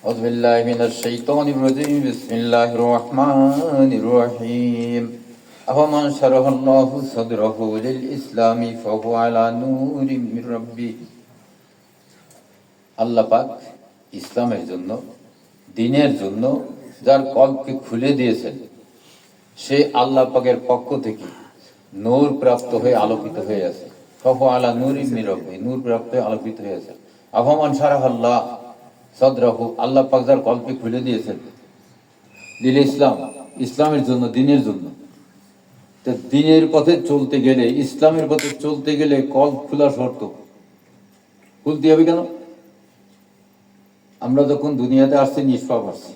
أعوذ بالله من الشيطان الرجيم بسم الله الرحمن الرحيم أفمن شرح الله صدره للإسلام فهو على نور من ربه আল্লাহ পাক ইসলামের জন্য, দ্বীনের জন্য যার কলকে খুলে দিয়েছেন, সে আল্লাহ পাকের পক্ষ থেকে নূর প্রাপ্ত হয়ে আলোকিত হয়ে আছে। ফাহু আলা নূরিন মির রাব্বিহি, নূর প্রাপ্ত হয়ে আলোকিত হয়ে আছে। আফমান শারাহাল্লাহ সদরাহু, আল্লাহ পাক যার কলকে খুলে দিয়েছেন দিল ইসলাম, ইসলামের জন্য, দ্বীনের জন্য। তো দ্বীনের পথে চলতে গেলে, ইসলামের পথে চলতে গেলে কল খোলা শর্ত। খুলতে হবে কেন? আমরা যখন দুনিয়াতে আসছি নিষ্পাপ আসছি,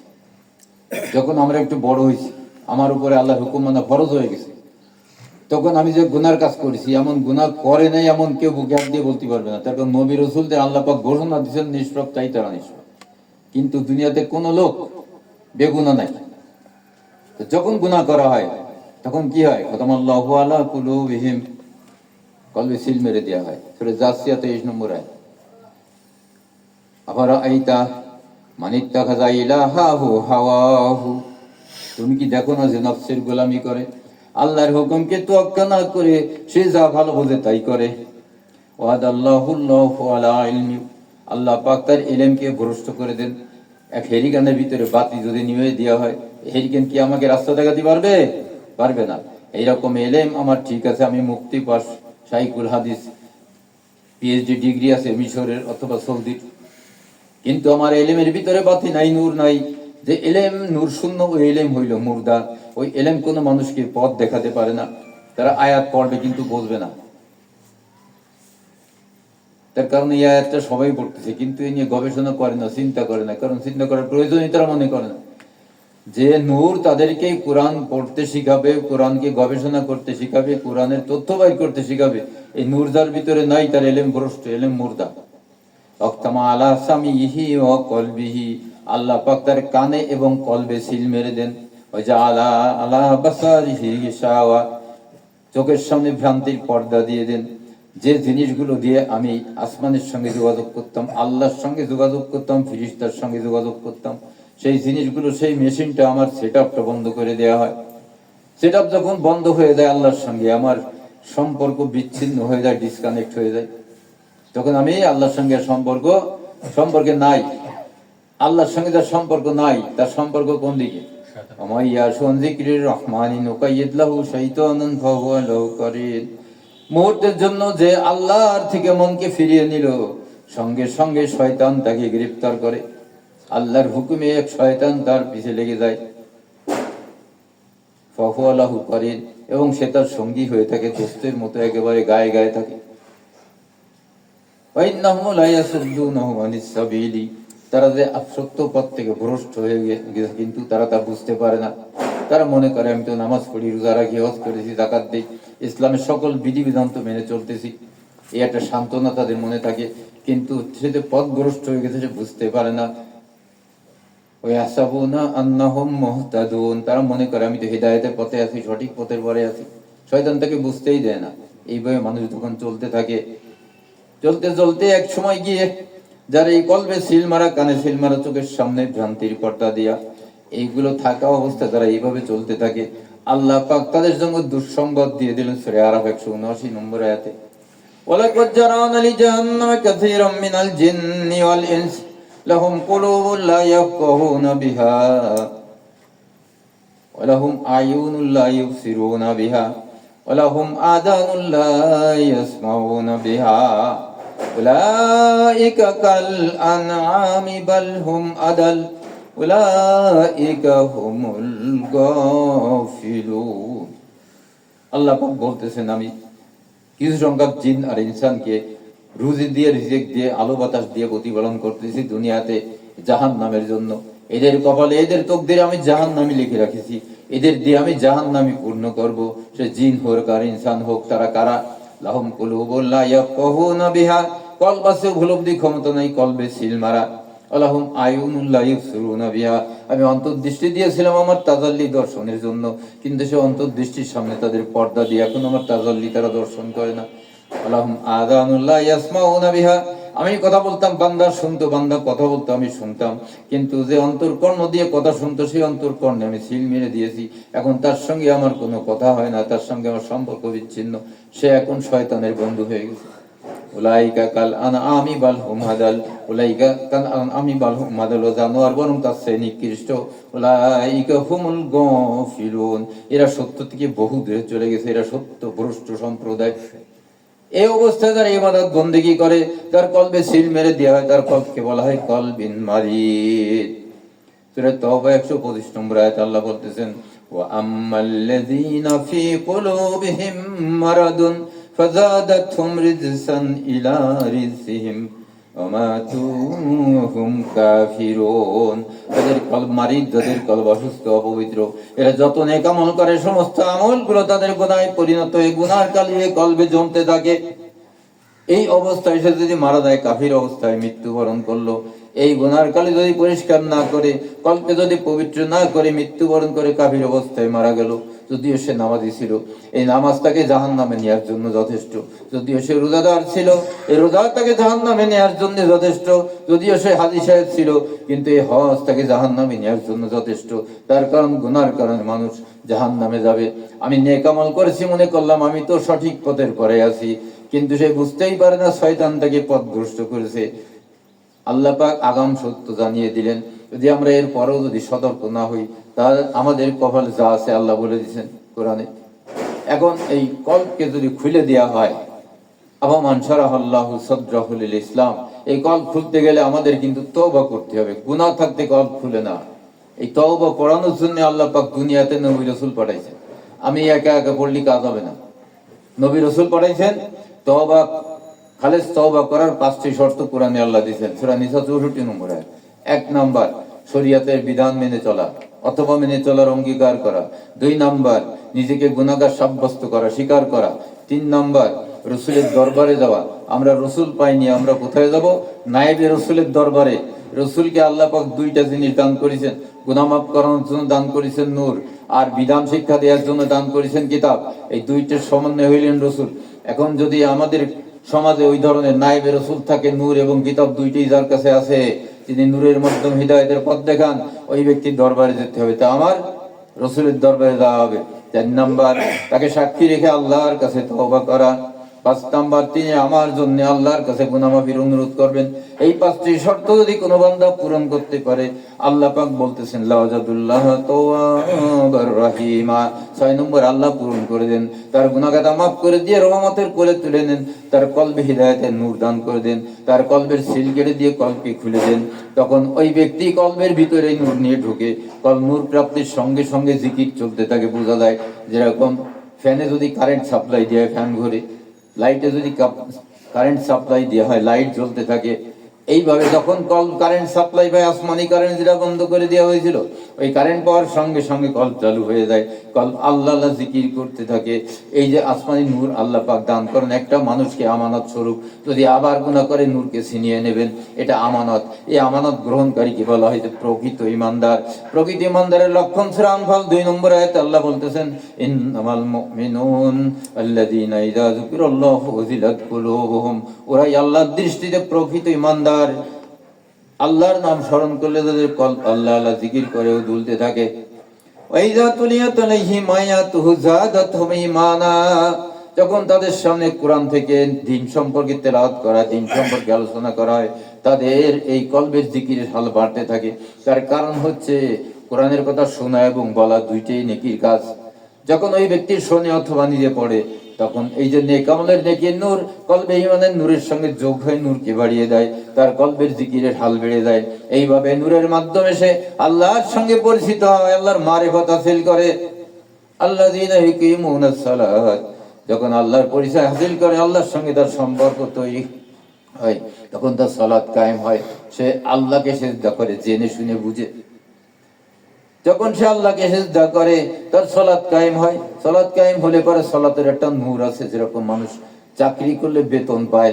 যখন আমরা একটু বড় হয়েছি, আমার উপরে আল্লাহর হুকুম মানা ফরজ হয়ে গেছে, তখন আমি যে গুনার কাজ করেছি, এমন গুনাহ করে নাই এমন কেউ বুকে হাত দিয়ে বলতে পারবে না। তারপর নবী রাসূলদের আল্লাহ পাক ঘোষণা দিয়েছেন নিষ্পাপ, তাই তারা নিষ্পাপ। কিন্তু দুনিয়াতে কোনো লোক বেগুনাহ নাই। তো যখন গুনাহ করা হয় তখন কি হয়? খতামাল্লাহু আলা কুলুবিহিম, কলবে সিল মেরে দেওয়া হয়। সূরা জাসিয়া 23 নম্বর আয়াত। আফারাআইতা মান ইত্তাখাযা ইলাহাহু হাওয়াহু, তুমি কি দেখো না যে নফসের গোলামি করে, আল্লাহর হুকুমকে তোয়াক্কা না করে সে যা ভালো বোঝে তাই করে। ওয়াদাল্লাহুল্লাহু আলা ইলমি, আল্লাহ পাক তার ইলমকে ভ্রষ্ট করে দেন। এক হেরিকানের ভিতরে বাতি যদি নিভিয়ে দেওয়া হয়, হেরিকেন কি আমাকে রাস্তা দেখাতে পারবে? পারবে না। এইরকম ইলম আমার ঠিক আছে, আমি মুফতি পাস, শাইখুল হাদিস, পিএইচডি ডিগ্রি আছে মিশরের অথবা সৌদির, কিন্তু আমার ইলমের ভিতরে বাতি নাই, নূর নাই। যে ইলম নূর শূন্য, ওই ইলম হইল মুর্দা। ওই ইলম কোনো মানুষকে পথ দেখাতে পারে না। তারা আয়াত পড়বে কিন্তু বুঝবে না। তার কারণে এই আয়াতটা সবাই পড়তেছে, কিন্তু এই নিয়ে গবেষণা করে না, চিন্তা করে না। কারণ চিন্তা করার প্রয়োজনই তারা মনে করে না। যে নূর তাদেরকে কোরআন পড়তে শিখাবে, কোরআনকে গবেষণা করতে শিখাবে, কোরআনের তথ্য বাইর করতে শিখাবে, এই নূর যার ভিতরে নাই, তার ইলম ভ্রষ্ট, ইলম মুর্দা। আল্লাহ পাক তার কানে এবং কলবে সিল মেরে দেন। চোখের সামনে ভ্রান্তির পর্দা দিয়ে দেন। যে জিনিসগুলো দিয়ে আমি আসমানের সঙ্গে যোগাযোগ করতাম, আল্লাহর সঙ্গে যোগাযোগ করতাম, ফেরেশতার সঙ্গে যোগাযোগ করতাম, সেই জিনিসগুলো, সেই মেশিনটা, আমার সেটআপটা বন্ধ করে দেওয়া হয়। সেটআপ যখন বন্ধ হয়ে যায় আল্লাহর সঙ্গে, আমার সম্পর্ক বিচ্ছিন্ন হয়ে যায়, ডিসকানেক্ট হয়ে যায়। তখন আমি আল্লাহর সঙ্গে সম্পর্কে নাই। আল্লাহর সঙ্গে যার সম্পর্ক নাই, তার সম্পর্ক কোন দিকে? মুহূর্তের জন্য যে আল্লাহর থেকে মনকে ফিরিয়ে নিল, সঙ্গে সঙ্গে শয়তান তাকে গ্রেফতার করে। আল্লাহর হুকুমে এক শয়তান তার পিছে লেগে যায়, ফাহুয়ালাহু করিন, এবং সে তার সঙ্গী হয়ে থাকে, দোস্তের মতো একেবারে গায়ে গায়ে থাকে। তারা যে সত্য পথ থেকে ভ্রষ্ট হয়ে গেছে, কিন্তু তারা তা বুঝতে পারে না। তারা মনে করে আমি তো নামাজ পড়ি, রোজা রাখি, হজ করেছি, যাকাত দিই, ইসলামের সকল বিধিবিধান তো মেনে চলতেছি, এই একটা সান্ত্বনা তাদের মনে থাকে। কিন্তু সে যে পথ ভ্রষ্ট হয়ে গেছে, সে বুঝতে পারে না। তারা মনে করে আমি তো হিদায়াতের পথে আছি, সঠিক পথের পরে আছি। শয়তান তাকে বুঝতেই দেয় না। এইভাবে মানুষ যখন চলতে থাকে, চলতে চলতে এক সময় গিয়ে যার এই কলবে সিল মারা, কানে সিল মারা, চোখের সামনে ভ্রান্তির পর্দা দিয়া, এইগুলো থাকা অবস্থা যারা এইভাবে চলতে থাকে, আল্লাহ পাক তাদের সঙ্গে দুঃসংবাদ দিয়ে দিলেন সূরা আরাফ 179 নম্বর আয়াতে। ওয়ালাকাদ জারানা লিজাহান্নামা কাসীরাম মিনাল জিন্নি ওয়াল ইনস লাহুম কুলুবুন লা ইয়াফকাহুনা বিহা ওয়া লাহুম আয়ুনুন লা ইউবসিরুনা বিহা ওয়া লাহুম আযানুন লা ইয়াসমাউনা বিহা উলাইকা কাল আনআমি বাল হুম আদাল উলাইকা হুমুল গাফিলুন। আল্লাহ পাক বলতেছেন, আমি কিছু সংখ্যক জিন আর ইনসানকে রুজি দিয়ে, রিজিক দিয়ে, আলো বাতাস দিয়ে প্রতিপালন করতেছি দুনিয়াতে জাহান্নামের জন্য। এদের কপালে, এদের তকদিরে আমি জাহান্নামী লিখে রাখেছি। এদের দিয়ে আমি জাহান্নামী পূর্ণ করব। সে জিন হোক আর ইনসান হোক, তারা কারা? লাহুম কুলুবুন লা ইয়াফকাহুনা বিহা, কলব আছে, উপলব্ধি ক্ষমতা নাই, কলবে সিল মারা। আলাহুম আয়ুনুন লা ইউবসিরুনা বিহা, আমি অন্তর্দৃষ্টি দিয়েছিলাম আমার তাজাল্লি দর্শনের জন্য, কিন্তু সে অন্তর্দৃষ্টির সামনে তাদের পর্দা দিয়ে এখন আমার তাজাল্লি তারা দর্শন করে না। আলাহুম আযানুন লা ইয়াসমাউনা বিহা, আমি কথা বলতাম, বান্দা শুনতো, বান্দা কথা বলতো, আমি শুনতাম, কিন্তু যে অন্তর্কর্ণ দিয়ে কথা শুনতো সেই অন্তর্কর্ণে আমি সিল মেরে দিয়েছি। এখন তার সঙ্গে আমার কোনো কথা হয় না, তার সঙ্গে আমার সম্পর্ক বিচ্ছিন্ন। সে এখন শয়তানের বন্ধু হয়ে গেছে। উলাইকা কাল আনআমি বাল হুম আদাল, উলাইকা কাল আনআমি বাল হুম আদাল, জানোয়ার বরং তার চেয়ে নিকৃষ্ট। উলাইকা হুমুল গাফিলুন, এরা সত্য থেকে বহু দূরে চলে গেছে, এরা সত্য ভ্রষ্ট সম্প্রদায়। এই অবস্থায় যারা ইবাদত বন্দেগী করে, তার কলবে সিল মেরে দেওয়া হয়, তার কলবকে বলা হয় কলবিন মারিদ। সূরা তাওবা 125 নম্বর আয়াতে আল্লাহ বলতেছেন, ওয়া আম্মাল্লাযীনা ফী কুলুবিহিম মারাদুন ফাযাদাতহুম রিজসান ইলা রিজসিহিম ওয়া মাতু হুম কাফিরুন। তাদের কলব মারিদ, যাদের কলব অসুস্থ, অপবিত্র, এরা যত নেক আমল করে সমস্ত আমলগুলো তাদের গুনাহে পরিণত হয়ে গুনার কালিয়ে কলবে জমতে থাকে। এই অবস্থায় সে যদি মারা যায়, কাফির অবস্থায় মৃত্যুবরণ করলো, এই গুনার কালি যদি পরিষ্কার না করে, কলকে যদি পবিত্র না করে মৃত্যুবরণ করে কাফির অবস্থায় মারা গেল, যদিও সে নামাজি ছিল, এই নামাজ তাকে জাহান্নামে নেওয়ার জন্য যথেষ্ট। যদিও সে রোজাদার ছিল, এই রোজা তাকে জাহান্নামে নেওয়ার জন্য যথেষ্ট। যদিও সে হাজী সাহেব ছিল, কিন্তু এই হজ তাকে জাহান্নামে নেওয়ার জন্য যথেষ্ট। তার কারণ গুনার কারণে মানুষ জাহান্নামে যাবে। আমি নেক আমল করেছি মনে করলাম আমি তো সঠিক পথের পরে আছি, কিন্তু সে বুঝতেই পারে না শয়তান তাকে পথভ্রষ্ট করেছে। আল্লাহ পাক আগাম সত্য জানিয়ে দিলেন, যদি আমরা এর পরেও যদি সতর্ক না হই, তাহলে আমাদের কপালে যা আছে আল্লাহ বলে দিয়েছেন কোরআনে। এখন এই কলকে যদি খুলে দেওয়া হয়, আফামান শারাহাল্লাহু সাদরাহু লিল ইসলাম, এই কল খুলতে গেলে আমাদের কিন্তু তওবা করতে হবে। গুনাহ থাকতে কল খুলে না। এই তওবা পড়ানোর জন্য আল্লাহ পাক দুনিয়াতে নবী রাসূল পাঠাইছেন। আমি একা একা পড়লে কাজ হবে না। নবী রাসূল পাঠাইছেন, তওবা খালেস তওবা করার 5টি শর্ত কোরআনে আল্লাহ দিয়েছেন। সূরা নিসা 64 নম্বর আয়াত। 1 নাম্বার, শরীয়তের বিধান মেনে চলা অথবা মেনে চলার অঙ্গীকার করা। 2 নাম্বার, নিজেকে গুনাহগার সাব্যস্ত করা, স্বীকার করা। 3 নাম্বার, রসুলের দরবারে যাওয়া। আমরা রসুল পাইনি, আমরা কোথায় যাব? নায়েবে রসুলের দরবারে। রসুলকে আল্লাহ পাক 2টা জিনিস দান করেছেন, গুনাহ মাফ করানোর জন্য দান করেছেন নূর, আর বিধান শিক্ষা দেওয়ার জন্য দান করেছেন কিতাব। এই 2টার সমন্বয় হইলেন রসুল। এখন যদি আমাদের সমাজে ওই ধরনের নায়েবে রসুল থাকে, নূর এবং কিতাব 2টিই যার কাছে আছে, তিনি নূরের মাধ্যমে হিদায়াতের পথ দেখান, ওই ব্যক্তির দরবারে যেতে হবে। তা আমার রসুলের দরবারে যাওয়া হবে। 4 নাম্বার, তাকে সাক্ষী রেখে আল্লাহর কাছে তওবা করা। 5 নাম্বার, তিনি আমার জন্য আল্লাহর কাছে গুনাহ মাফির অনুরোধ করবেন। এই 5টি শর্ত যদি কোনো বান্দা পূরণ করতে পারে, আল্লাহ পাক বলতেছেন লাওয়াজাদুল্লাহ তাওয়াবার রহিমা। 6 নম্বর, আল্লাহ পূরণ করে দেন, তার গুনাহগাতা মাফ করে দিয়ে রহমতের কোলে তুলে নেন, তার কলবে হিদায়াতের নূর দান করে দেন, তার কলবের সিল কেটে দিয়ে কলকে খুলে দেন। তখন ওই ব্যক্তি কলবের ভিতরে নূর নিয়ে ঢুকে, কল নূর প্রাপ্তির সঙ্গে সঙ্গে জিকির চলতে থাকে। বোঝা যায় যেরকম ফ্যানে যদি কারেন্ট সাপ্লাই দেয়, ফ্যান ঘুরে, লাইটে যদি কারেন্ট সাপ্লাই দেওয়া হয়, লাইট জ্বলতে থাকে। এইভাবে যখন কল কারেন্ট সাপ্লাই পায়, আসমানি কারেন্ট যেটা বন্ধ করে দেওয়া হয়েছিল, ওই কারেন্ট পাওয়ার সঙ্গে সঙ্গে কল চালু হয়ে যায়, কল আল্লাহ আল্লাহ জিকির করতে থাকে। এই যে আসমানি নূর আল্লাহ পাক দান করেন একটা মানুষকে আমানত স্বরূপ, যদি আবার গুনাহ করে নূরকে ছিনিয়ে নেবেন, এটা আমানত। এই আমানত গ্রহণকারীকে বলা হয় প্রকৃত ঈমানদার। প্রকৃত ঈমানদারের লক্ষণ সূরা আনফাল 2 নম্বর আয়াতে আল্লাহ বলতেছেন, ইন্নামাল মুমিনুন আল্লাযীনা ইযা যুকিরাল্লাহু ওয়াজিলাত কুলুবুহুম, ওরাই আল্লাহর দৃষ্টিতে প্রকৃত ঈমানদার। আল্লাহর নাম স্মরণ করলে তাদের কল্প আল্লাহ আল্লাহ জিকির করে দুলতে থাকে। ওয়াইযা তুলিয়াত আলাইহিম আয়াতুহু যাদাতহুম ঈমানা, যখন তাদের সামনে কোরআন থেকে দ্বীন সম্পর্কে তেলাওয়াত করা, দ্বীন সম্পর্কে আলোচনা করা হয়, তাদের এই কলবের জিকিরের হাল বাড়তে থাকে। তার কারণ হচ্ছে কোরআনের কথা শোনা এবং বলা 2টাই নেকির কাজ। যখন ওই ব্যক্তির শোনে অথবা নিজে পড়ে, তখন এই যে নেক আমলের নেকির নূর কলবে ঈমানের নূরের সঙ্গে যোগ হয়ে নূরকে বাড়িয়ে দেয়, তার কলবের জিকিরের হাল বেড়ে যায়। এইভাবে নূরের মাধ্যমে সে আল্লাহর সঙ্গে পরিচিত হয়, আল্লাহর মারিফত হাসিল করে। আল্লাযীনা ইউকিমুনাস সালাত, যখন আল্লাহর পরিচয় হাসিল করে, আল্লাহর সঙ্গে তার সম্পর্ক তৈরি হয়, তখন তার সালাত কায়েম হয়। সে আল্লাহকে সিজদা করে জেনে শুনে বুঝে। যখন সে আল্লাহকে সিজদা করে, তার সালাত কায়েম হয়। সালাত কায়েম হলে পরে সালাতের একটা নূর আছে, যেরকম মানুষ চাকরি করলে বেতন পায়,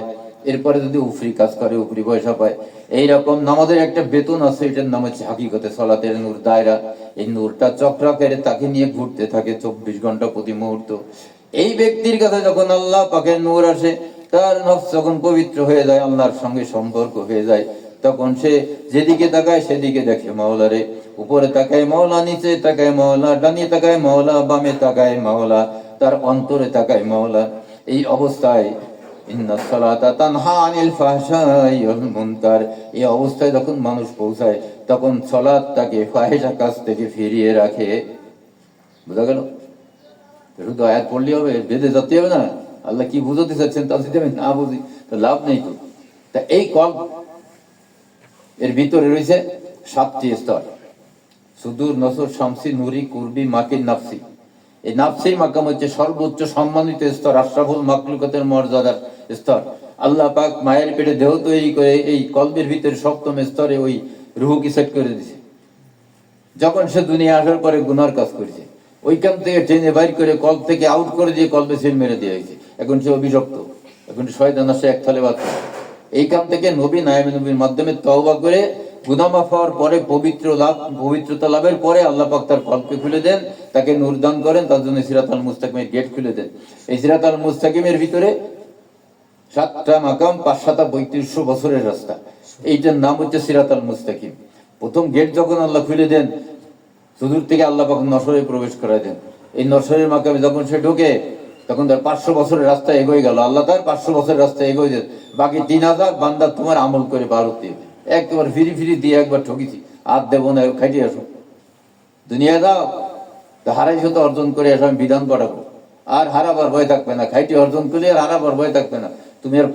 এরপরে যদি উফরি কাজ করে উফরি পয়সা পায়, এইরকম নামাজের একটা বেতন আছে, এটার নাম হচ্ছে হাকিকতে সালাতের নূর, দায়রা। এই নূরটা চক্রাকারে তাকে নিয়ে ঘুরতে থাকে 24 ঘন্টা প্রতি মুহূর্ত। এই ব্যক্তির কাছে যখন আল্লাহ পাকের নূর আসে, তার নফস যখন পবিত্র হয়ে যায়, আল্লাহর সঙ্গে সম্পর্ক হয়ে যায়, তখন সে যেদিকে তাকায় সেদিকে দেখে মাওলারে। উপরে তাকায় মাওলা, নিচে তাকায় মাওলা, ডানে তাকায় মাওলা, বামে তাকায় মাওলা, তার অন্তরে তাকায় মাওলা। এই অবস্থায় ইন্নাস সালাতা তানহা আনিল ফাহশাই ওয়াল মুনকার, এই অবস্থায় যখন মানুষ পৌঁছায়, তখন সালাত তাকে ফাহিশা কাজ থেকে ফিরিয়ে রাখে। বুঝা গেল? শুধু আয়াত পড়লে হবে, বেঁধে যেতে হবে না। আল্লাহ কি বুঝতে চাচ্ছেন তা যদি আমি না বুঝি তো লাভ নেই। তো তা এই কল্প এর ভিতরে রয়েছে 7টি স্তর। সুদূর নসর শামসি নুরি কুরবি মাকিন নাফসি। এই নাফসির মাকাম হচ্ছে সর্বোচ্চ সম্মানিত স্তর, আশরাফুল মাখলুকাতের মর্যাদার স্তর। আল্লাহ পাক মায়ের পেটে দেহ তৈরি করে এই কলবের ভিতরে 7ম স্তরে ওই রুহকে সেট করে দিয়েছে। যখন সে দুনিয়া আসার পরে গুনার কাজ করেছে, ওইখান থেকে টেনে বাইর করে কল্প থেকে আউট করে দিয়ে কল্পে সিল মেরে দিয়ে হয়েছে। এখন সে অভিশপ্ত, এখন শয়তান আসে এক থালে বাদ। এইখান থেকে নবী নায়েবে নবীর মাধ্যমে তওবা করে গুনাহ মাফ হওয়ার পরে পবিত্রতা লাভের পরে আল্লাহ পাক তার কল্পকে খুলে দেন, তাকে নূর দান করেন, তার জন্য সিরাতাল মুস্তাকিমের গেট খুলে দেন। এই সিরাতাল মুস্তাকিমের ভিতরে 7টা মাকাম, 537 বছরের রাস্তা। এইটার নাম হচ্ছে সিরাতাল মুস্তাকিম। প্রথম গেট যখন আল্লাহ খুলে দেন, সুদূর থেকে আল্লাহ পাক নসরে প্রবেশ করাই দেন। এই নসরের মাকামে যখন সে ঢোকে, তখন তার 500 বছরের রাস্তা এগোয় গেল। আল্লাহ তার 500 বছরের রাস্তা এগোয় দেন। বাকি 3000 বান্দা তোমার আমল করে পার হতে হবে। একবার ফিরি দিয়ে একবার ঠকিছি, আর দেবো না, খাইতে আসো, দুনিয়া দাও, তা হারাইছো তো অর্জন করে আসো, আমি বিধান পাঠাবো। আর হারাবার ভয় থাকবে না, খাইতে অর্জন করলে আর হারাবার ভয় থাকবে না। তুমি আর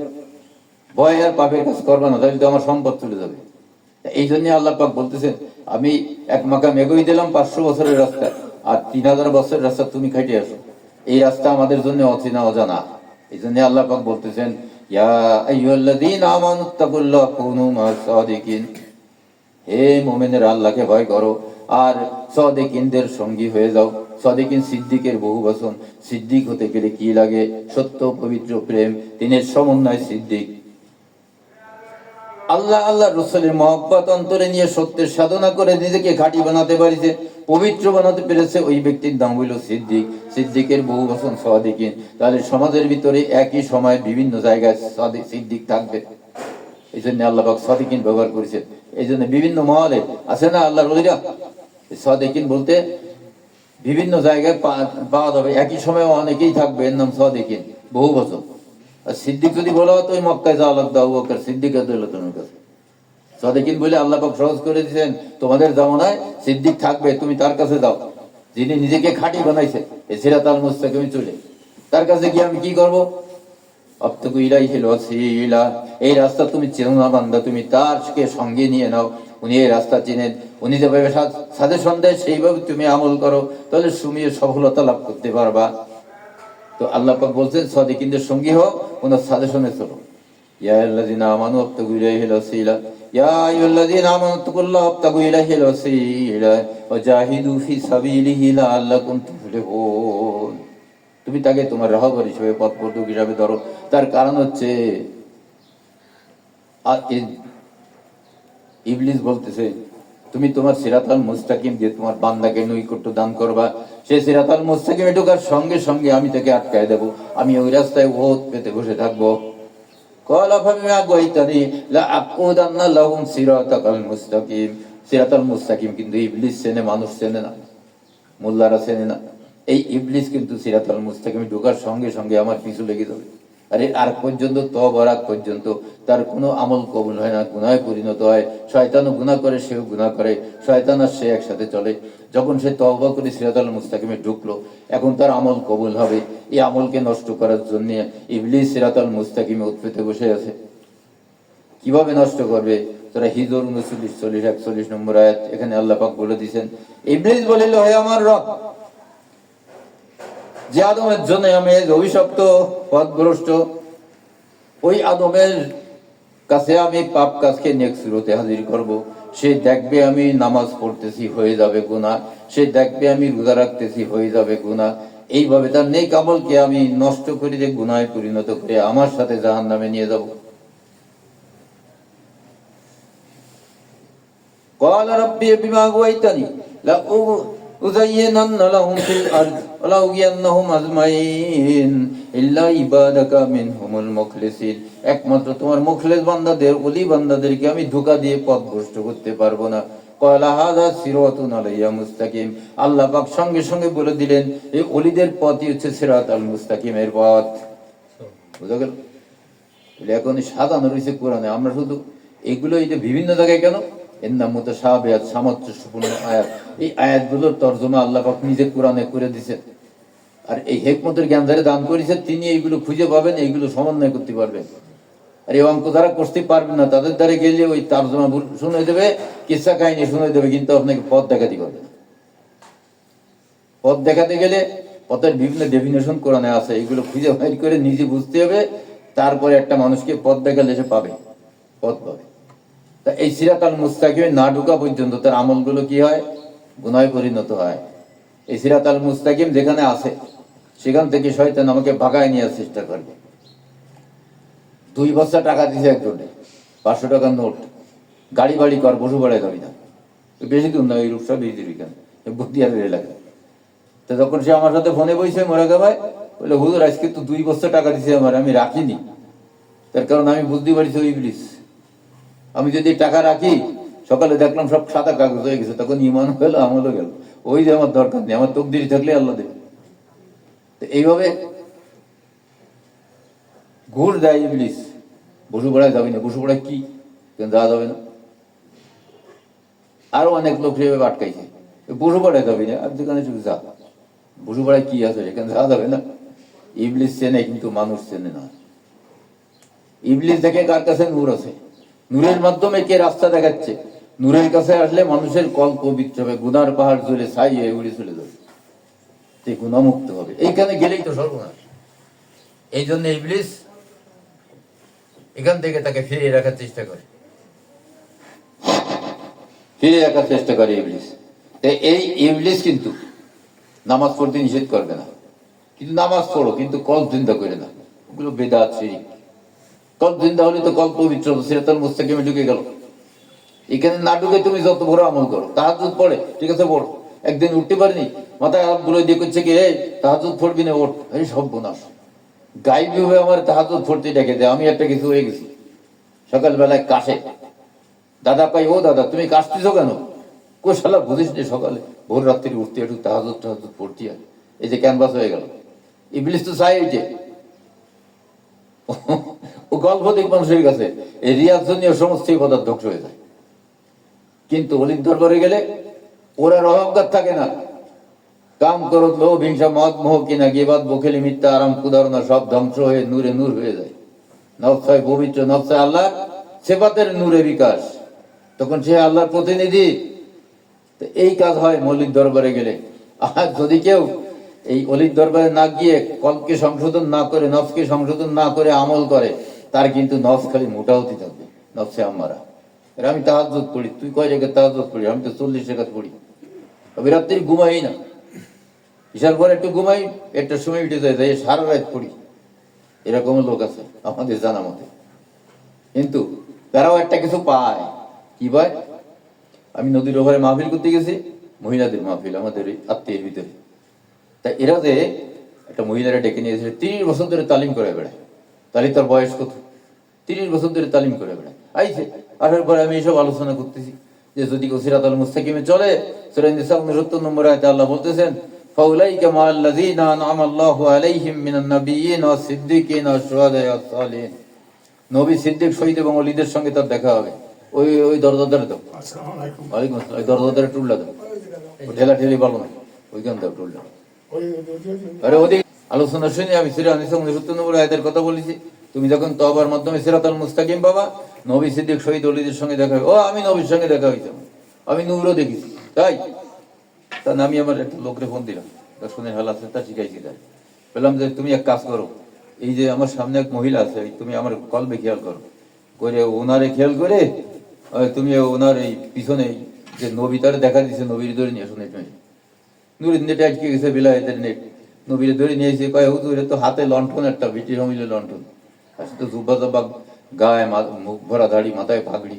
ভয় আর পাপের কাজ করবে না, তাহলে তো আমার সম্পদ চলে যাবে। এই জন্য আল্লাহ পাক বলতেছেন, আমি এক মাকাম এগোই দিলাম 500 বছরের রাস্তা, আর 3000 বছরের রাস্তা তুমি খাইতে আসো। এই রাস্তা আমাদের জন্য অচেনা অজানা। এই জন্য আল্লাহ পাক বলতেছেন, ইয়া আইয়ুহাল্লাযীনা আমানুত্তাকুল্লাহ কুনু মা'আস সাদিকিন, হে মুমিনেরা আল্লাহকে ভয় করো আর সাদিকিনদের সঙ্গী হয়ে যাও। সাদিকিন সিদ্দিকের বহু বচন। সিদ্দিক হতে গেলে কি লাগে? সত্য, পবিত্র, প্রেম, তিনের সমন্বয় সিদ্দিক। আল্লাহ রসুলের মহব্বত অন্তরে নিয়ে সত্যের সাধনা করে নিজেকে খাঁটি বানাতে পারিছে, পবিত্র বানাতে পেরেছে, ওই ব্যক্তির নাম হইল সিদ্দিক। সিদ্দিকের বহু বচন সাদিকিন। তাহলে সমাজের ভিতরে একই সময় বিভিন্ন জায়গায় সিদ্দিক থাকবে। এই জন্য আল্লাহ পাক সাদিকিন ব্যবহার করেছেন। এই জন্য বিভিন্ন মহলে আছে না আল্লাহর ওলিরা, সাদিকিন বলতে বিভিন্ন জায়গায় পাওয়া যাবে। একই সময় অনেকেই থাকবে, এর নাম সাদিকিন, বহু বছর। আর সিদ্দিক যদি বলা হতো ওই মক্কায় যাওয়া লাগতো, আবু বকর সিদ্দিক রাদিয়াল্লাহু কাছে। সাদিকিন বলে আল্লাহ পাক সহজ করে দিয়েছেন, তোমাদের জামানায় সিদ্দিক থাকবে, তুমি তার কাছে যাও, যিনি নিজেকে খাঁটি বানাইছে এই সিরাতাল মুস্তাকিম চলে। তার কাছে গিয়ে আমি কি করবো? আবতাগু ইলাইহিল ওয়াসিলা, এই রাস্তা তুমি চেনো না বান্দা, তুমি তারকে সঙ্গে নিয়ে নাও। উনি এই রাস্তা চিনেন, উনি যেভাবে সাজেশন দেয় সেইভাবে তুমি আমল করো, তাহলে তুমি সফলতা লাভ করতে পারবা। তো আল্লাহ পাক বলছেন সাদিকিনদের সঙ্গী হও, ওনার সাজেশনে চলো। ইয়া আইয়ুহাল্লাযীনা আমানু আবতাগু ইলাইহিল ওয়াসিলা, ইয়া আইয়ুহাল্লাযীনা আমানু তাকুল্লাহ আবতাগু ইলাইহিল ওয়াসিলা ওয়া জাহিদু ফি সাবিলিহি লাআল্লাকুম তুফলিহুন। তুমি তাকে তোমার রাহবার হিসেবে, পথ প্রদর্শক হিসাবে ধরো। তার কারণ হচ্ছে ইবলিস বলতেছে, তুমি তোমার সিরাতাল মুস্তাকিম দিয়ে তোমার বান্দাকে নৈকট্য দান করবা, সে সিরাতাল মুস্তাকিমে ঢোকার সঙ্গে সঙ্গে আমি তাকে আটকায় দেব, আমি ওই রাস্তায় ওত পেতে বসে থাকবো। ক্বালা ফাবিমা আগাওয়াইতানি লাআকুদান্না লাহুম সিরাতাল মুস্তাকিম। সিরাতাল মুস্তাকিম কিন্তু ইবলিস চেনে, মানুষ চেনে না, মোল্লারা চেনে না। এই ইবলিস কিন্তু সিরাতাল মুস্তাকিমে ঢোকার সঙ্গে সঙ্গে আমার পিছু লেগে যাবে। আরে আর পর্যন্ত তওবার আগ পর্যন্ত তার কোনো আমল কবুল হয় না, গুনাহে পরিণত হয়। শয়তানও গুনাহ করে, সেও গুনাহ করে, শয়তান আর সে একসাথে চলে। যখন সে তওবা করে সিরাতাল মুস্তাকিমে ঢুকলো, এখন তার আমল কবুল হবে। এই আমলকে নষ্ট করার জন্য ইবলিস সিরাতাল মুস্তাকিমে উৎপেতে বসে আছে। কিভাবে নষ্ট করবে? তোরা হিজর 39, 40, 41 নম্বর আয়াত, এখানে আল্লাহ পাক বলে দিয়েছেন, ইবলিস বলিল, হে আমার রব, যে আদমের জন্য আমি অভিশপ্ত, পথভ্রষ্ট, ওই আদমের কাছে আমি পাপ কাজকে নেক সুরতে হাজির করব। সে দেখবে আমি নামাজ পড়তেছি, হয়ে যাবে গুনাহ। সে দেখবে আমি রোজা রাখতেছি, হয়ে যাবে গুনাহ। এইভাবে তার নেক আমলকে আমি নষ্ট করে দিয়ে গুনাহে পরিণত করে আমার সাথে জাহান্নামে নিয়ে যাব। ক্বালা রাব্বি বিমা আগাওয়াইতানি উযায়্যিনান্না লাহুম ফিল আরদ ওয়া লাউগিয়ান্নাহুম আজমাইন ইল্লা ইবাদাকা মিনহুমুল মুখলিসিন। একমাত্র তোমার মুখলিস বান্দাদের, ওলি বান্দাদেরকে আমি ধোঁকা দিয়ে পথভ্রষ্ট করতে পারবো না। ক্বালা হাযা সিরাতুন আলাইয়া মুস্তাকিম। আল্লাহ পাক সঙ্গে সঙ্গে বলে দিলেন, এই ওলিদের পথই হচ্ছে সিরাতাল মুস্তাকিমের পথ। বুঝা গেল? এখন সাজানো রয়েছে কোরআনে। আমরা শুধু এগুলো এই যে বিভিন্ন জায়গায় কেন, এর নাম মুতাশাবিহাত, সামঞ্জস্যপূর্ণ আয়াত। এই আয়াতগুলোর তর্জমা আল্লাহ পাক নিজে কোরআনে করে দিয়েছেন। আর এই হেকমতের জ্ঞান যারা দান করেছে, তিনি এইগুলো খুঁজে পাবেন, এইগুলো সমন্বয় করতে পারবেন। আর এই অঙ্ক যারা করতে পারবেন না, তাদের দ্বারা গেলে ওই তর্জমা শুনে দেবে, কিসসা কাহিনী শুনে দেবে, কিন্তু আপনাকে পথ দেখাতে পারবে না। পথ দেখাতে গেলে পথের বিভিন্ন ডেফিনেশন কোরআনে আছে, এগুলো খুঁজে বের করে নিজে বুঝতে হবে, তারপরে একটা মানুষকে পথ দেখালে সে পাবে, পথ পাবে। তা এই সিরাতাল মুস্তাকিমে না ঢোকা পর্যন্ত তার আমলগুলো কি হয়? গুনাহে পরিণত হয়। এই সিরাতাল মুস্তাকিম যেখানে আছে, সেখান থেকে শয়তান আমাকে ভাগায় নেওয়ার চেষ্টা করবে। 2 বস্তা টাকা দিছে একজনে, 500 টাকার নোট, গাড়ি বাড়ি কর, বসু বাড়ায় যাবি না, বেশি দূর না, ওই রূপসা বেশি এখানে বতিয়ারের এলাকায়। তো যখন সে আমার সাথে ফোনে বসে মোরাকাবায় বলে, হুজুর আজকে তো 2 বস্তা টাকা দিছে আমার, আমি রাখিনি। তার কারণ আমি বুঝতে পারছি ওই ইবলিস। আমি যদি টাকা রাখি, সকালে দেখলাম সব সাদা কাগজ হয়ে গেছে, তখন ইমান গেল, আমলও গেল। ওই যে আমার দরকার নেই, আমার তকদির থাকলে আল্লাহ দেবে। তো এইভাবে ঘুর দেয় ইবলিস। বসু পড়ায় যাবি না, বসু পড়ায় কি যাওয়া যাবে না। আরো অনেক লোক সেভাবে আটকাইছে, বসু পড়ায় যাবি না, আর যেখানে শুধু যা, বসু পড়ায় কি আছে সেখানে যাওয়া যাবে না। ইবলিস চেনে, কিন্তু মানুষ চেনে না। ইবলিস দেখে কার কাছে নূর আছে, নূরের মাধ্যমে কে রাস্তা দেখাচ্ছে। নূরের কাছে আসলে মানুষের কল পবিত্র হবে, গুনার পাহাড় জ্বলে ছাই হয়ে উড়ে চলে যাবে, সে গুণামুক্ত হবে। এইখানে গেলেই তো সর্বনাশ। এই জন্য ইবলিস এখান থেকে তাকে ফিরিয়ে রাখার চেষ্টা করে, ফিরিয়ে রাখার চেষ্টা করে ইবলিস। এই ইবলিস কিন্তু নামাজ পড়তে নিষেধ করবে না, কিন্তু নামাজ পড়ো, কিন্তু কল জিন্দা করে না। এগুলো বেদাত, শিরক। কল জিন্দা হলে তো কল পবিত্র, সিরাতাল মুস্তাকিমে ঢুকে গেল। এখানে না ঢুকে তুমি যত বড় আমল করো, তাহাজ্জুদ পড়ে, ঠিক আছে পড়ো। একদিন উঠতে পারিনি, মাথায় হাত বুলাই দিয়ে করছে কি, এই তাহাজ্জুদ পড়বি না, ওঠ। এই সব বোনাস গাইবি হয়ে আমার তাহাজ্জুদ পড়তে ডেকে দেয়। আমি একটা কিছু হয়ে গেছি, সকালবেলায় কাশে, দাদা পাই, ও দাদা তুমি কাশতেছো কেন? কো শালা বুঝিস নি, সকালে ভোর রাত্রি উঠতে একটু তাহাজ্জুদ পড়তে হয়। এই যে ক্যানভাস হয়ে গেল। ইবলিস তো চাই যে ও গল্প দিক মানুষের কাছে এই রিয়াজ জনীয় সমস্ত পদার্থ ধ্বংস হয়ে যায়। কিন্তু অলির দরবারে গেলে ওরা অহংকার থাকে না। কাম করত, লোভ, হিংসা, মদ, মোহ, কিনা, গিবাদ, বখিলি, মিথ্যা, আরাম, কুদারণা সব ধ্বংস হয়ে নূরে নূর হয়ে যায়। নফস হয় পবিত্র, নফস হয় আল্লাহ সিফাতের নূরে বিকাশ, তখন সে আল্লাহর প্রতিনিধি। এই কাজ হয় মৌলিক দরবারে গেলে। আর যদি কেউ এই অলির দরবারে না গিয়ে কলকে সংশোধন না করে, নফসকে সংশোধন না করে আমল করে, তার কিন্তু নফস খালি মোটা হতে থাকবে, নফসে আমারা। আমি তাহাজ্জুদ পড়ি, তুই কয় রেখে তাহাজ্জুদ পড়ি? আমি তো 40 রেখাত পড়ি। আমি রাত্রি ঘুমাই না, ঈশার পরে একটু ঘুমাই, একটা সময় উঠে যায়, যাই সারা রাত পড়ি। এরকম লোক আছে আমাদের জানা মতে। কিন্তু তারাও একটা কিছু পায়, কি পায়? আমি নদীর ওপারে মাহফিল করতে গেছি, মহিলাদের মাহফিল, আমাদের আত্মীয়ের ভিতরে। তা এরা যে একটা মহিলারা ডেকে নিয়ে এসেছে, 30 বছর ধরে তালিম করে বেড়ায়। তাহলে তার বয়স কত? 30 বছর ধরে তালিম করে বেড়ায়। আইছে, আসার পরে আমি এইসব আলোচনা করতেছি যে যদি সিরাতাল মুস্তাকিমে চলে, সূরা নিসা 69 নম্বর আয়াতে আল্লাহ বলতেছেন, ফাউলাইকা মাআল্লাযীনা আনআমা আল্লাহু আলাইহিম মিনান নাবিয়্যিন ওয়াস সিদ্দীকিন ওয়াস শুহাদা'i ওয়াস সালিহিন। নবী, সিদ্দিক, শহীদ এবং ওলিদের সঙ্গে তার দেখা হবে। ওই ওই দরজাদারে দাও। ওয়ালাইকুম আসসালাম। ওই দরজাদারে টুললা দাও, ঠেলা ঠেলি বলো না, ওইখান দাও টুললা। আরে ওদিকে আলোচনা শুনে আমি সূরা নিসা 69 নম্বর আয়াতের কথা বলেছি। তুমি যখন তওবার মাধ্যমে সিরাতাল মুস্তাকিম পাবা, নবী, সিদ্দিক, শহীদ, ওলিদের সঙ্গে দেখা হবে। ও আমি নবীর সঙ্গে দেখা হইতাম, আমি নূরও দেখেছি। তাই তখন আমি আমার একটা লোকরে ফোন দিলাম, শুনে হাল আছে, তা শিখাইছি। তাই বললাম যে তুমি এক কাজ করো, এই যে আমার সামনে এক মহিলা আছে, তুমি আমার কলবে খেয়াল করো, করে ওনারে খেয়াল করে তুমি ওনার এই পিছনে যে নবী তারে দেখা দিচ্ছে, নবীর ধরে নিয়ে শুনে নূরের নেটে আটকে গেছে, বিলায়েতের নেট, নবীরে ধরে নিয়েছে। কয় হুজুর তো হাতে লণ্ঠন, একটা বিটির হমিলে লণ্ঠন, আর তো জুব্বা জব্বা গায়ে, মুখ ভরা দাড়ি, মাথায় পাগড়ি,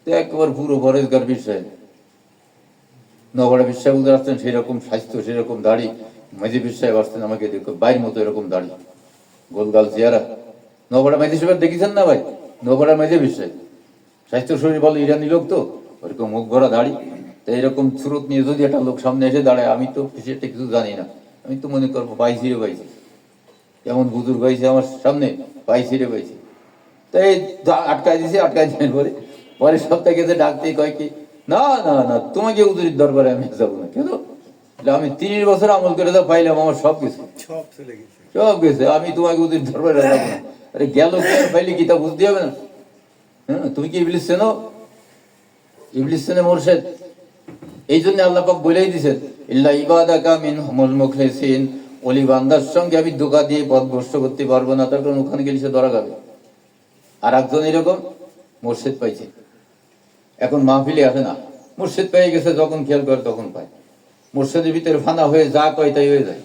তো একবার পুরো পরেশগার বিষয়। নবড়া বিশ্বাস উদার আসছেন, সেই রকম স্বাস্থ্য, সেরকম দাড়ি। মেজি বিশ্বাস আসছেন, আমাকে দেখো বাইর মতো এরকম দাড়ি, গোলগাল চেহারা। নবড়া মেজি সাহেব দেখেছেন না ভাই? নবড়া মেজি বিশ্বাস স্বাস্থ্য শরীর বলে, ইরানি লোক তো, ওরকম মুখ ভরা দাড়ি। তো এরকম সুরত নিয়ে যদি একটা লোক সামনে এসে দাঁড়ায়, আমি তো সেটা কিছু জানি না, আমি তো মনে করবো পাইছি রে পাইছি, এমন বুজুর্গ হয়েছে আমার সামনে, পাইছি রে পাইছি। তাই আটকায় দিয়েছি, আটকায় দেওয়ার পরে পরের সপ্তাহে গেছে ডাকতে, কয় কি, না না না, তোমাকে উজুরির দরবারে আমি যাবো না। কেন? আমি 30 বছর আমল করে যা পাইলাম, আমার সব কিছু সব গেছে, আমি তোমাকে উজুরির দরবারে যাবো না। আরে গেল কে পাইলে কি তা বুঝতে হবে না? হ্যাঁ, তুমি কি ইবলিস চেনো? ইবলিস চেনে মোরশেদ? এই জন্য আল্লাহ পাক বলেই দিয়েছেন, ইল্লা ইবাদাকা মিনহুমুল মুখলিসিন, ওলি বান্দার সঙ্গে আমি ধোঁকা দিয়ে পথভ্রষ্ট করতে পারবো না, তার কারণ ওখানে গেলে সে ধরা খাবে। আর একজন এরকম মুর্শিদ পাইছে, এখন মাহফিলে আসে না, মুর্শিদ পেয়ে গেছে, যখন খেয়াল করে তখন পায়। মুর্শিদের ভিতরে ফানা হয়ে যা কয় তাই হয়ে যায়,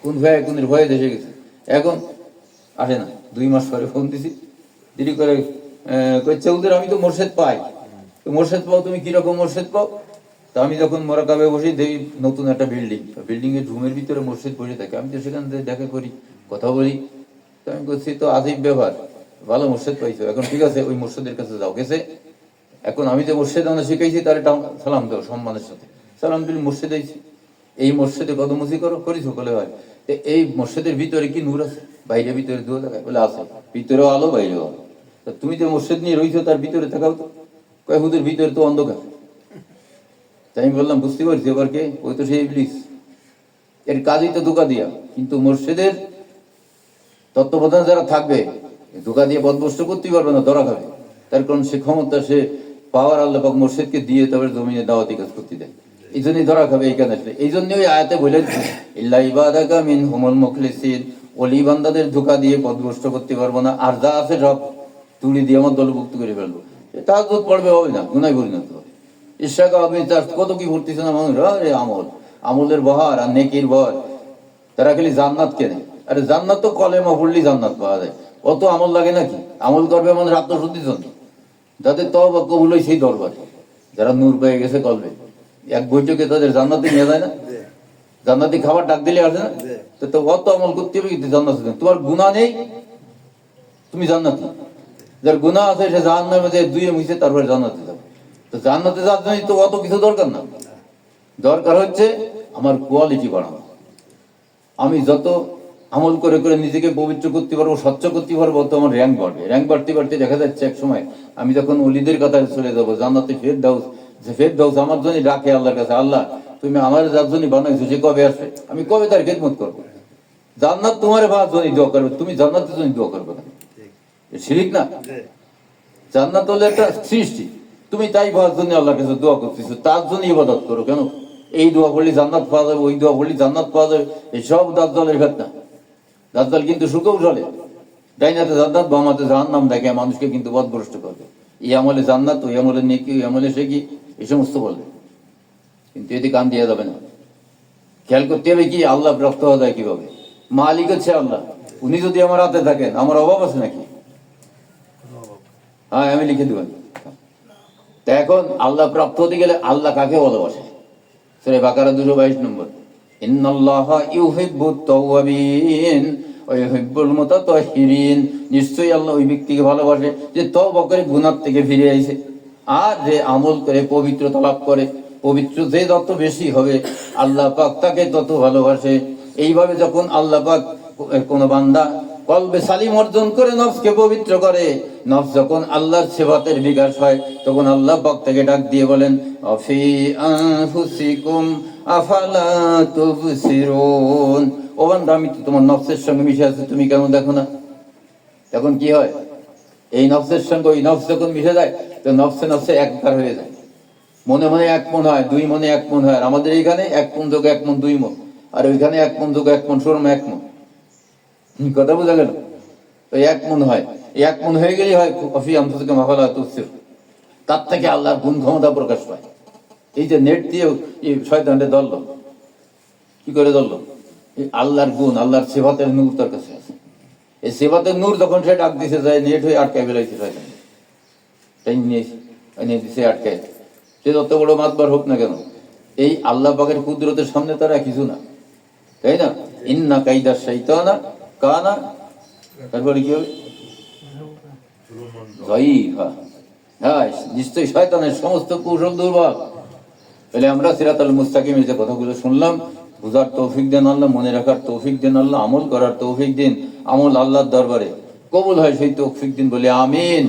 কোন ভয়ে কোনের ভয়ে দেশে গেছে, এখন আসে না। 2 মাস পরে ফোন দিছি, দেরি করে কইছে, ওদের আমি তো মুর্শিদ পাই। তো মুর্শিদ পাও, তুমি কিরকম মুর্শিদ পাও? তা আমি যখন মোরাকাবে বসি, দেখি নতুন একটা বিল্ডিং এর রুমের ভিতরে মুর্শিদ বসে থাকে, আমি তো সেখান থেকে দেখা করি, কথা বলি। তো আমি বলছি, তো আজীব ব্যবহার, ভালো মুর্শিদ পাইছো, এখন ঠিক আছে, ওই মুর্শিদের কাছে যাও। গেছে, এখন আমি যে মুর্শিদ আনা শিখাইছি, তার সালাম দাও সম্মানের সাথে, সালাম দিল, মুর্শিদ আইছি। এই মসজিদে কদমুচি করিস বলে হয়। এই মসজিদের ভিতরে কি নূর আছে? বাইরে ভিতরে দুয়া দেখায় বলে আছে, ভিতরেও আলো বাইরেও আলো। তুমি যে মসজিদ নিয়ে রইছো, তার ভিতরে থাকাও তো। কয় হুদের ভিতরে তো অন্ধকার। তাই আমি বললাম, বুঝতে পারছি এবার কে? ওই তো সেই ইবলিস, এর কাজই তো ধোঁকা দিয়া। কিন্তু মসজিদের তত্ত্বাবধান যারা থাকবে, ধোঁকা দিয়ে বদবস্ত করতে পারবে না, ধরা খাবে। তার কারণ সে ক্ষমতা, সে পাওয়ার আল্লাহ পাক মসজিদকে দিয়ে তবে জমিনে দাওয়াতি কাজ করতে দেয়, এই জন্যই ধরা খাবে এইখানে আসলে। এই জন্য ওই আয়াতে বলে, ইল্লা ইবাদাকা মিনহুমুল মুখলিসিন, ওলি বান্দাদের ধোঁকা দিয়ে পথভ্রষ্ট করতে পারবো না, আর যা আছে সব তুলি দিয়ে আমার দলভুক্ত করে ফেলবো। তাহাজ্জুদ পড়বে হবে না, গুনায় পরিণত হবে। ইশরাক হবে, কত কি করতেছে না মানুষ, আরে আমলের বহার আর নেকির বর। তারা খালি জান্নাত কেনে। আরে জান্নাত তো কলেমা পড়লেই জান্নাত পাওয়া যায়, অত আমল লাগে নাকি? আমল করবে মানুষ আত্মশুদ্ধির জন্য, যাদের তওবা কবুল হয় সেই দরবারে, যারা নূর পেয়ে গেছে কলবে। এক বৈঠকে তাদের জান্নাতে নিয়ে যায় না? জান্নাতি খাবার ডাক দিলে আসে না? তো অত আমল করতে হবে কিন্তু জান্নাত। তোমার গুনাহ নেই, তুমি জান্নাতি। যার গুনাহ আছে সে জাহান্নামে যায়, দুইয়ে মুছে তারপরে জান্নাতে যাবে। তো জান্নাতে যাওয়ার জন্য তো অত কিছু দরকার না, দরকার হচ্ছে আমার কোয়ালিটি বাড়ানো। আমি যত আমল করে করে নিজেকে পবিত্র করতে পারবো, স্বচ্ছ করতে পারবো, তো আমার র্যাঙ্ক বাড়বে। র্যাঙ্ক বাড়তে বাড়তে দেখা যাচ্ছে এক সময় আমি যখন ওলিদের কাতারে চলে যাবো, জান্নাতে ফেরদাউস, যে ফেরদাউস আমার জন্য ডাকে আল্লাহর কাছে, আল্লাহ তুমি আমার যার জন্য বানাইছো সে কবে আসবে, আমি কবে তার খেদমত করবো। জান্নাত তোমার ভার জন্য দোয়া করবে, তুমি জান্নাতের জন্য দোয়া করবে না, শিরিক না? জান্নাত হলো একটা সৃষ্টি, তুমি তাই ভার জন্য আল্লাহর কাছে দোয়া করতেছো, তার জন্য ইবাদত করো। কেন? এই দোয়া পড়লে জান্নাত পাওয়া যাবে, ওই দোয়া পড়লে জান্নাত পাওয়া যাবে, এই সব দাজ্জালের ফিতনা। দাজ্জাল কিন্তু সুখেও চলে, ডাইনাতে জান্নাত, বামাতে জাহান্নাম দেখে মানুষকে কিন্তু পথভ্রষ্ট করবে। এই আমলে জান্নাত, ওই আমলে নেকি, ওই আমলে সে কি, এই সমস্ত বলবে। কিন্তু এতে কান দেওয়া যাবে না। খেয়াল করতে হবে কি, আল্লাহ প্রাপ্ত হওয়া যায় কিভাবে? মালিক হচ্ছে আল্লাহ, উনি যদি আমার হাতে থাকেন, আমার অভাব আছে নাকি? হ্যাঁ, আমি লিখে দেবেন। তা এখন আল্লাহ প্রাপ্ত হতে গেলে আল্লাহ কাকে ভালোবাসে? সূরা বাকারা 222 নম্বর, ইন্নাল্লাহা ইউহিব্বুত তাওয়াবিন ওয়া ইউহিব্বুল মুতাতাহহিরিন। নিশ্চয়ই আল্লাহ ওই ব্যক্তিকে ভালোবাসে যে তওবা করে গুনাহ থেকে ফিরে আইছে, আর যে আমল করে পবিত্রতা লাভ করে। পবিত্র যে যত বেশি হবে, আল্লাহ পাক তাকে তত ভালোবাসে। এইভাবে যখন আল্লাহ পাক কোন বান্দা কলবে সালিম অর্জন করে নফসকে পবিত্র করে, নফস যখন আল্লাহর সিফাতের বিকাশ হয়, তখন আল্লাহ পাক থেকে ডাক দিয়ে বলেন, আফি আনফুসিকুম আফালা তুবসিরুন। ও বান্দা, আমি তো তোমার নফসের সঙ্গে মিশে আছি, তুমি কেন দেখো না? তখন কি হয়? এই নফসের সঙ্গে ওই নফস যখন মিশে যায়, তো নফসে নফসে একাকার হয়ে যায়। মনে মনে 1 মন হয়, 2 মনে 1 মন হয়। আর আমাদের এইখানে 1 মন যোগ 1 মন 2 মন, আর ওইখানে 1 মন যোগ 1 মন সুরমা 1 মন। কথা বোঝা গেল? তো 1 মন হয়, 1 মন হয়ে গেলেই হয় কফি আনফুসিকুম থেকে মাফালা তুবসির। তার থেকে আল্লাহর গুণ ক্ষমতা প্রকাশ পায়। এই যে নেট দিয়ে শয়তানটা ধরলো, কি করে ধরলো? এই আল্লাহর গুণ, আল্লাহর সিফাতের নূর তার কাছে আছে। এই সিফাতের নূর যখন সে ডাক দিছে যায়, নেট হয়ে আটকায় বেলাইছে শয়তান, তাই নিয়ে দিছে আটকায়। সে যত বড় মাতবার হোক না কেন, এই আল্লাহ পাকের কুদরতের সামনে তারা কিছু না, তাই না? ইন্না কাইদা শাইতানা কানা, তারপরে কি হবে? যায়ীফা। হ্যাঁ, নিশ্চয়ই শয়তানের সমস্ত কৌশল দুর্বল। তাহলে আমরা সিরাতাল মুস্তাকিমের যে কথাগুলো শুনলাম, বুঝার তৌফিক দেন আল্লাহ, মনে রাখার তৌফিক দেন আল্লাহ, আমল করার তৌফিক দিন। আমল আল্লাহর দরবারে কবুল হয় সেই তৌফিক দিন বলে আমিন।